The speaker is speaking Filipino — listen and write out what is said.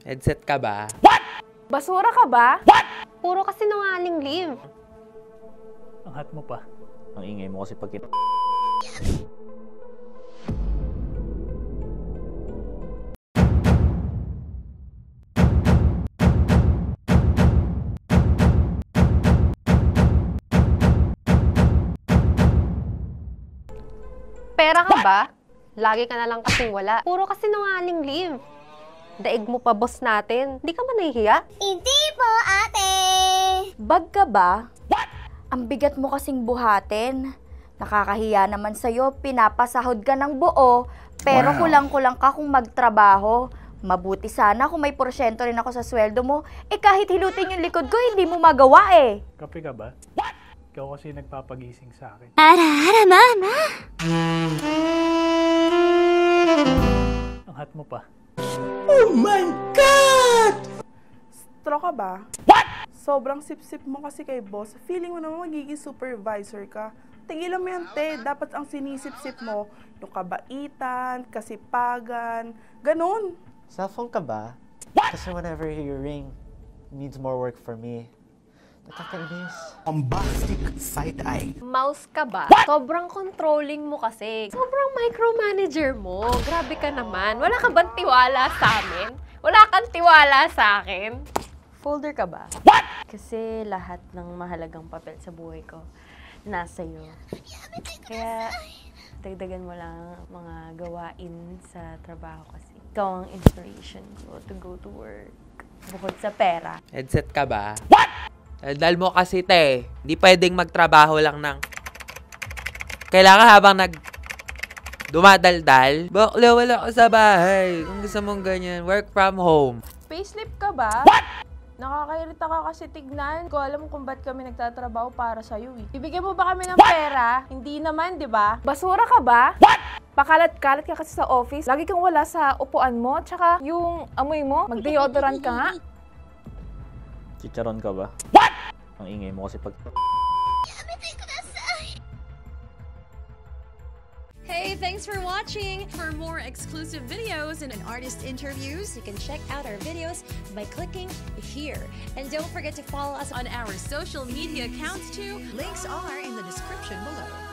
Headset ka ba? Basura ka ba? Puro kasi nungaling live. Ang hot mo pa. Ang ingay mo kasi pag Pera ka ba? Lagi ka na lang kasing wala. Puro kasi nungaling live. Daig mo pa boss natin. Di ka ba nahihiya? Hindi po, ate! Bag ka ba? Ang bigat mo kasing buhatin. Nakakahiya naman sa'yo, pinapasahod ka ng buo, pero kulang-kulang ka kung magtrabaho. Mabuti sana kung may porsyento rin ako sa sweldo mo, kahit hilutin yung likod ko, hindi mo magawa eh. Kape ka ba? Ikaw kasi nagpapagising sa akin. Ara, mama! Ang hot mo pa. Straw ka ba? Sobrang sip-sip mo kasi kay boss. Feeling mo naman magiging supervisor ka. Tigilan mo yan, te. Dapat ang sinisip-sip mo, yung kabaitan, kasipagan, ganun. Cellphone ka ba? Kasi whenever you ring, it needs more work for me. Nakakainis. Bombastic side-eye. Mouse ka ba? Sobrang controlling mo kasi. Sobrang micromanager mo. Grabe ka naman. Wala ka bang tiwala sa amin? Wala kang tiwala sa akin? Folder ka ba? Kasi lahat ng mahalagang papel sa buhay ko nasa iyo. Kaya dagdagan mo lang mga gawain sa trabaho kasi ikaw ang inspiration ko to go to work. Bukod sa pera. Headset ka ba? Daldal mo kasi, te. Hindi pwedeng magtrabaho lang ng... Kailangan habang dumadaldal. Bakla, wala ka sa bahay. Kung gusto mong ganyan, work from home. Payslip ka ba? Nakakairita ka kasi tignan. Ko alam kung ba't kami nagtatrabaho para sa'yo eh. Bibigyan mo ba kami ng pera? Hindi naman, di ba? Basura ka ba? Pakalat-kalat ka kasi sa office. Lagi kang wala sa upuan mo. Tsaka yung amoy mo, mag-deodorant ka nga. Chicharon ka ba? Ang ingay mo kasi pag... Hey, thanks for watching! For more exclusive videos and artist interviews, you can check out our videos by clicking here. And don't forget to follow us on our social media accounts too. Links are in the description below.